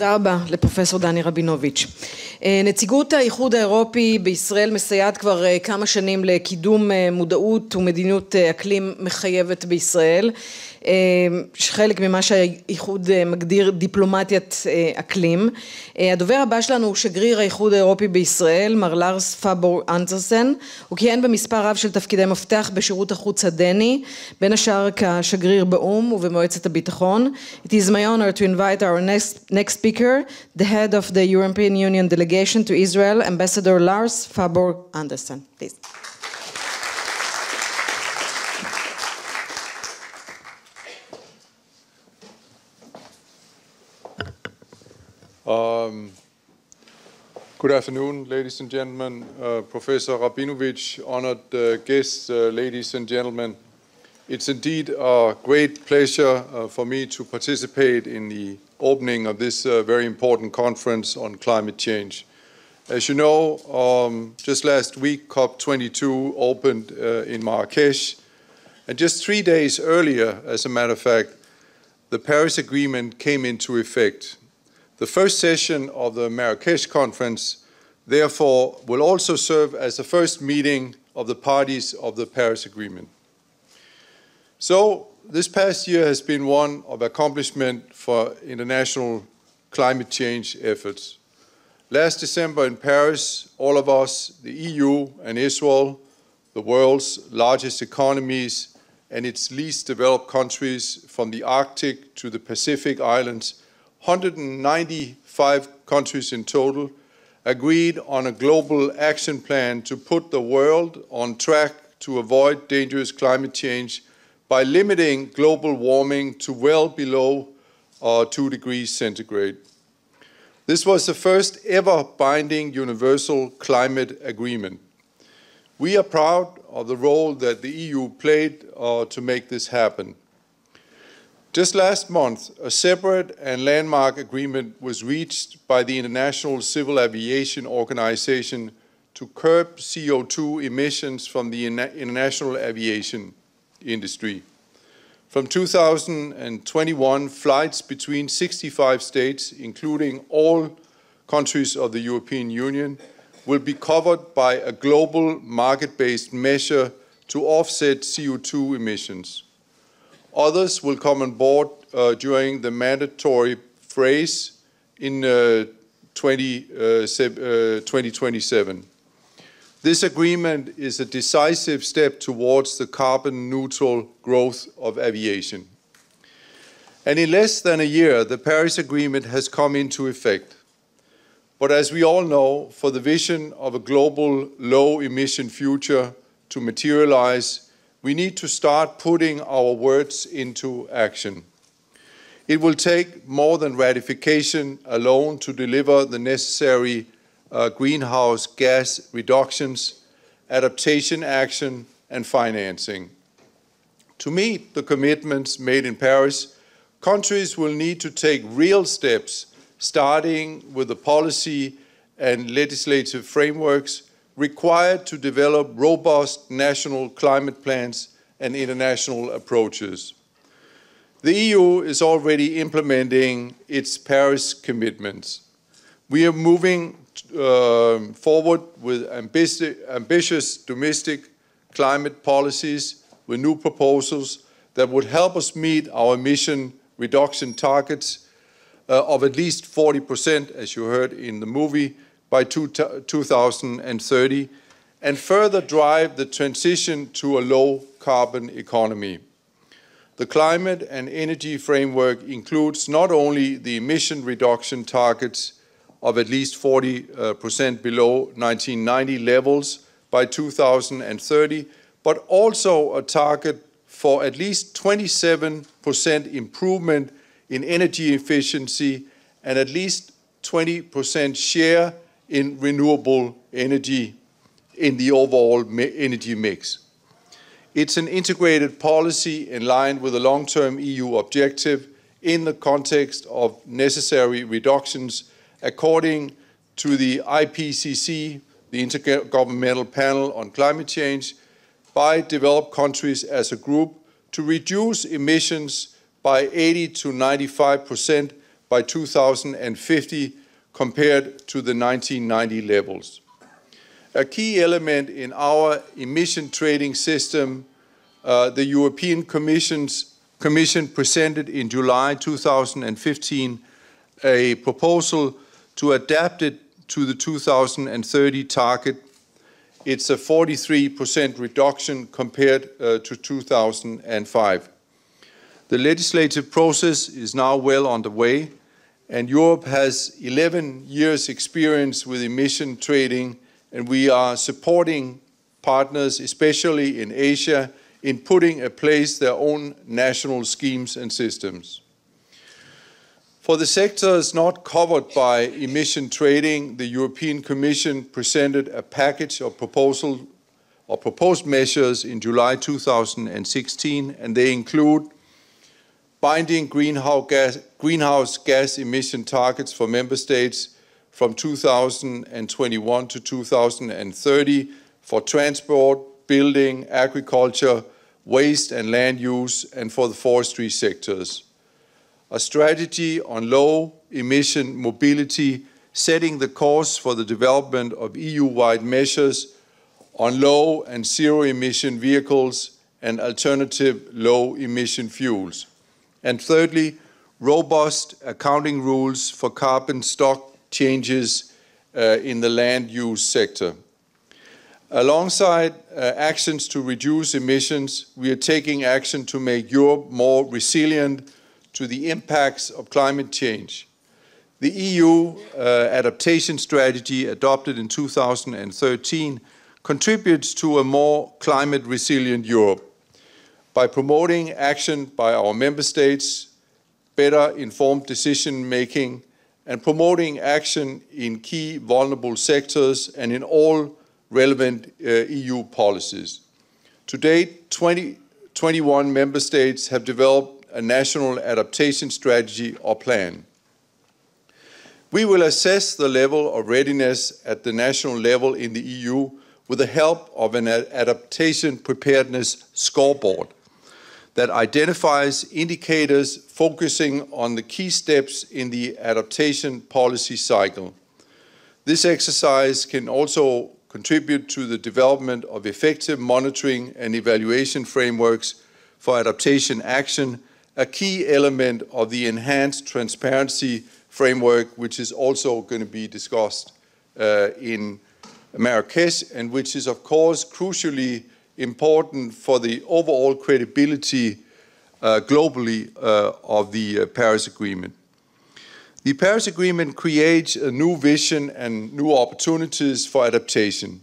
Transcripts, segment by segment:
תודה רבה לפרופסור דני רבינוביץ'. נציגות האיחוד האירופי בישראל מסייעת כבר כמה שנים לקידום מודעות ומדיניות אקלים מחייבת בישראל, חלק ממה שהאיחוד מגדיר דיפלומטיית אקלים. הדובר הבא שלנו הוא שגריר האיחוד האירופי בישראל, מר לארס פאבורג-אנדרסן. הוא כיהן במספר רב של תפקידי מפתח בשירות החוץ הדני, בין השאר כשגריר באום ובמועצת הביטחון. It is my honor to invite our next speaker, the head of the European Union delegation to Israel, Ambassador Lars Paaborg-Andersen. Please. Good afternoon, ladies and gentlemen. Professor Rabinovich, honored guests, ladies and gentlemen. It's indeed a great pleasure for me to participate in the opening of this very important conference on climate change. As you know, just last week, COP22 opened in Marrakesh, and just 3 days earlier, as a matter of fact, the Paris Agreement came into effect. The first session of the Marrakesh conference, therefore, will also serve as the first meeting of the parties of the Paris Agreement. So, this past year has been one of accomplishment for international climate change efforts. Last December in Paris, all of us, the EU and Israel, the world's largest economies and its least developed countries from the Arctic to the Pacific Islands, 195 countries in total, agreed on a global action plan to put the world on track to avoid dangerous climate change by limiting global warming to well below 2 degrees centigrade. This was the first ever binding universal climate agreement. We are proud of the role that the EU played to make this happen. Just last month, a separate and landmark agreement was reached by the International Civil Aviation Organization to curb CO2 emissions from the international aviation industry. From 2021, flights between 65 states, including all countries of the European Union, will be covered by a global market-based measure to offset CO2 emissions. Others will come on board during the mandatory phase in 2027. This agreement is a decisive step towards the carbon-neutral growth of aviation. And in less than a year, the Paris Agreement has come into effect. But as we all know, for the vision of a global low-emission future to materialize, we need to start putting our words into action. It will take more than ratification alone to deliver the necessary greenhouse gas reductions, adaptation action, and financing. To meet the commitments made in Paris, countries will need to take real steps, starting with the policy and legislative frameworks required to develop robust national climate plans and international approaches. The EU is already implementing its Paris commitments. We are moving forward with ambitious domestic climate policies with new proposals that would help us meet our emission reduction targets of at least 40%, as you heard in the movie, by 2030, and further drive the transition to a low-carbon economy. The climate and energy framework includes not only the emission reduction targets of at least 40% below 1990 levels by 2030, but also a target for at least 27% improvement in energy efficiency and at least 20% share in renewable energy in the overall energy mix. It's an integrated policy in line with the long-term EU objective in the context of necessary reductions according to the IPCC, the Intergovernmental Panel on Climate Change, by developed countries as a group to reduce emissions by 80 to 95% by 2050 compared to the 1990 levels. A key element in our emission trading system, the European Commission presented in July 2015 a proposal to adapt it to the 2030 target. It's a 43% reduction compared to 2005. The legislative process is now well underway, and Europe has 11 years' experience with emission trading, and we are supporting partners, especially in Asia, in putting in place their own national schemes and systems. For the sectors not covered by emission trading, the European Commission presented a package of proposed measures in July 2016, and they include binding greenhouse gas emission targets for member states from 2021 to 2030 for transport, building, agriculture, waste and land use, and for the forestry sectors. A strategy on low-emission mobility, setting the course for the development of EU-wide measures on low and zero-emission vehicles and alternative low-emission fuels. And thirdly, robust accounting rules for carbon stock changes in the land use sector. Alongside actions to reduce emissions, we are taking action to make Europe more resilient to the impacts of climate change. The EU adaptation strategy adopted in 2013 contributes to a more climate resilient Europe by promoting action by our member states, better informed decision making, and promoting action in key vulnerable sectors and in all relevant EU policies. To date, 21 member states have developed a national adaptation strategy or plan. We will assess the level of readiness at the national level in the EU with the help of an adaptation preparedness scoreboard that identifies indicators focusing on the key steps in the adaptation policy cycle. This exercise can also contribute to the development of effective monitoring and evaluation frameworks for adaptation action, a key element of the enhanced transparency framework, which is also going to be discussed in Marrakesh, and which is, of course, crucially important for the overall credibility globally of the Paris Agreement. The Paris Agreement creates a new vision and new opportunities for adaptation.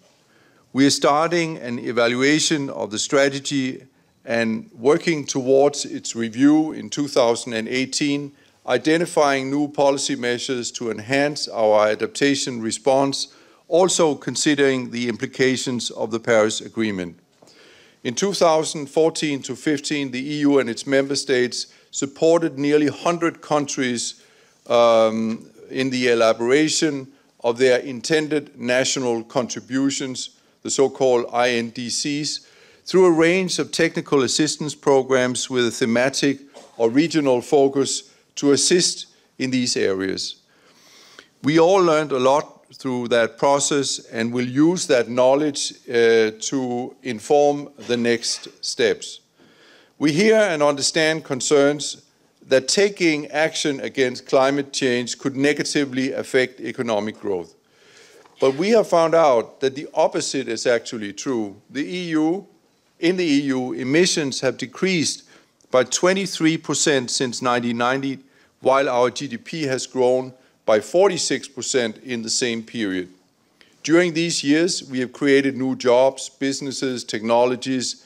We are starting an evaluation of the strategy and working towards its review in 2018, identifying new policy measures to enhance our adaptation response, also considering the implications of the Paris Agreement. In 2014 to 15, the EU and its member states supported nearly 100 countries in the elaboration of their intended national contributions, the so-called INDCs, through a range of technical assistance programs with a thematic or regional focus to assist in these areas. We all learned a lot through that process and will use that knowledge to inform the next steps. We hear and understand concerns that taking action against climate change could negatively affect economic growth. But we have found out that the opposite is actually true. In the EU, emissions have decreased by 23% since 1990, while our GDP has grown by 46% in the same period. During these years, we have created new jobs, businesses, technologies,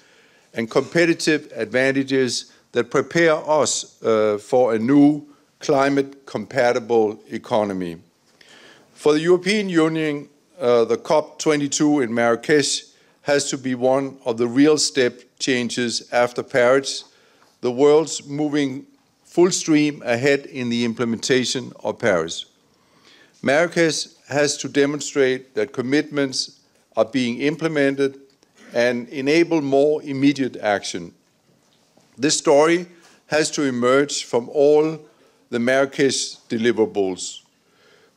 and competitive advantages that prepare us for a new climate-compatible economy. For the European Union, the COP22 in Marrakesh has to be one of the real step changes after Paris, the world's moving full stream ahead in the implementation of Paris. Marrakesh has to demonstrate that commitments are being implemented and enable more immediate action. This story has to emerge from all the Marrakesh deliverables.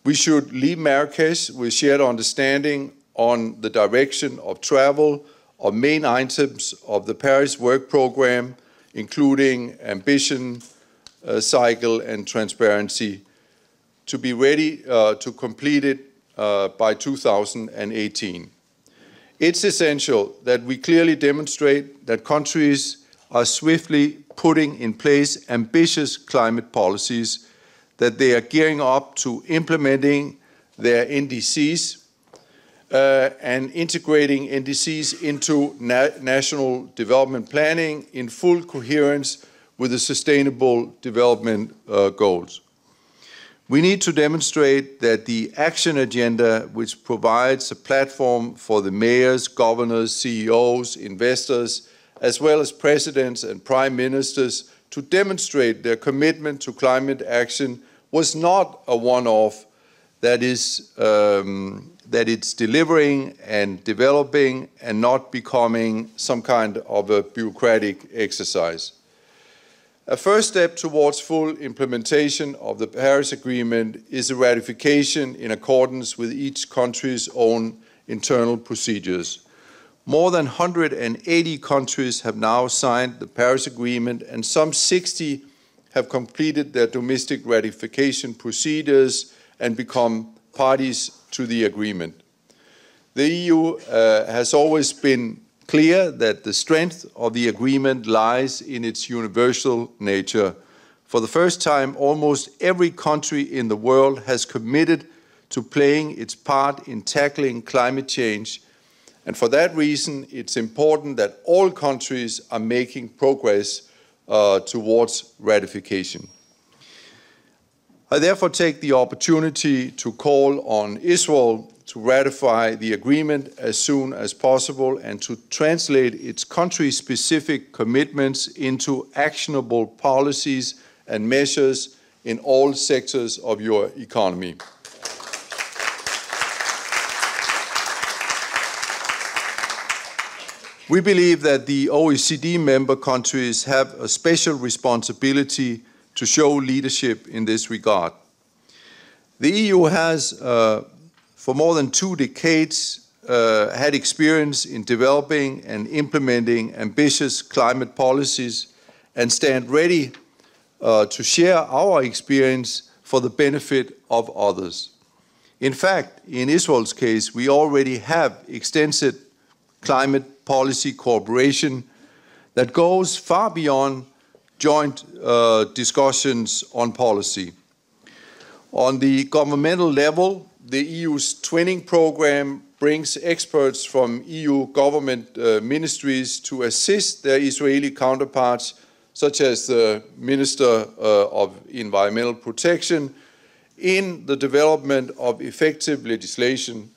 We should leave Marrakesh with shared understanding on the direction of travel of main items of the Paris work program, including ambition, cycle, and transparency, to be ready to complete it by 2018. It's essential that we clearly demonstrate that countries are swiftly putting in place ambitious climate policies, that they are gearing up to implementing their NDCs and integrating NDCs into national development planning in full coherence with the Sustainable Development Goals. We need to demonstrate that the action agenda, which provides a platform for the mayors, governors, CEOs, investors, as well as presidents and prime ministers to demonstrate their commitment to climate action, was not a one-off, that it's delivering and developing and not becoming some kind of a bureaucratic exercise. A first step towards full implementation of the Paris Agreement is a ratification in accordance with each country's own internal procedures. More than 180 countries have now signed the Paris Agreement, and some 60 have completed their domestic ratification procedures and become parties to the agreement. The EU has always been clear that the strength of the agreement lies in its universal nature. For the first time, almost every country in the world has committed to playing its part in tackling climate change, and for that reason, it's important that all countries are making progress towards ratification. I therefore take the opportunity to call on Israel to ratify the agreement as soon as possible and to translate its country-specific commitments into actionable policies and measures in all sectors of your economy. We believe that the OECD member countries have a special responsibility to show leadership in this regard. The EU has, for more than 2 decades, had experience in developing and implementing ambitious climate policies and stand ready to share our experience for the benefit of others. In fact, in Israel's case, we already have extensive climate policy cooperation that goes far beyond joint discussions on policy. On the governmental level, the EU's twinning program brings experts from EU government ministries to assist their Israeli counterparts, such as the Minister of Environmental Protection, in the development of effective legislation.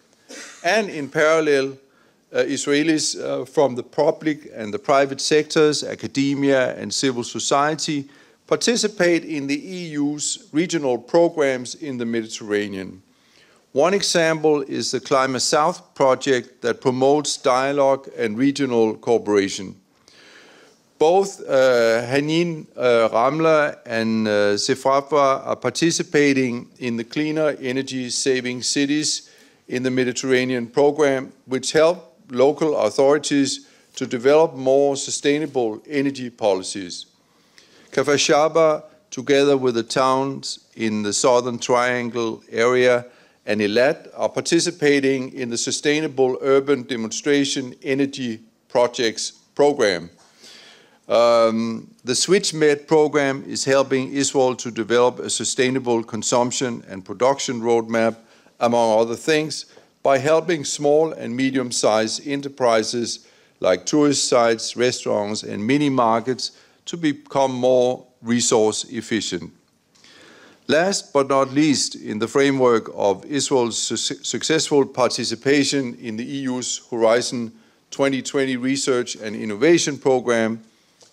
And in parallel, Israelis from the public and the private sectors, academia and civil society participate in the EU's regional programs in the Mediterranean. One example is the Climate South project that promotes dialogue and regional cooperation. Both Hanin Ramla and Sefrafa are participating in the Cleaner Energy Saving Cities in the Mediterranean program, which help local authorities to develop more sustainable energy policies. Kfar Shaba, together with the towns in the Southern Triangle area, and Eilat are participating in the Sustainable Urban Demonstration Energy Projects program. The SwitchMed program is helping Israel to develop a sustainable consumption and production roadmap, among other things, by helping small and medium-sized enterprises like tourist sites, restaurants, and mini-markets to become more resource efficient. Last but not least, in the framework of Israel's successful participation in the EU's Horizon 2020 Research and Innovation Program,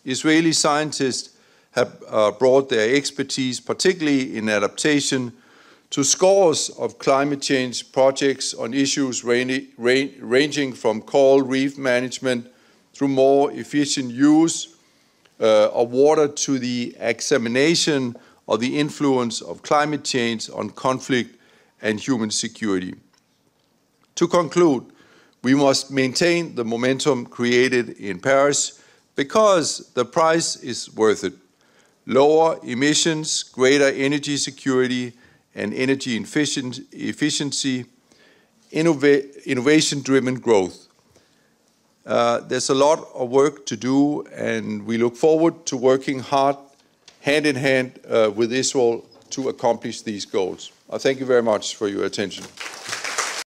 Israeli scientists have brought their expertise, particularly in adaptation, to scores of climate change projects on issues ranging from coral reef management through more efficient use of water to the examination of the influence of climate change on conflict and human security. To conclude, we must maintain the momentum created in Paris because the price is worth it. Lower emissions, greater energy security and energy efficiency, innovation-driven growth. There's a lot of work to do, and we look forward to working hard, hand in hand with Israel to accomplish these goals. I thank you very much for your attention.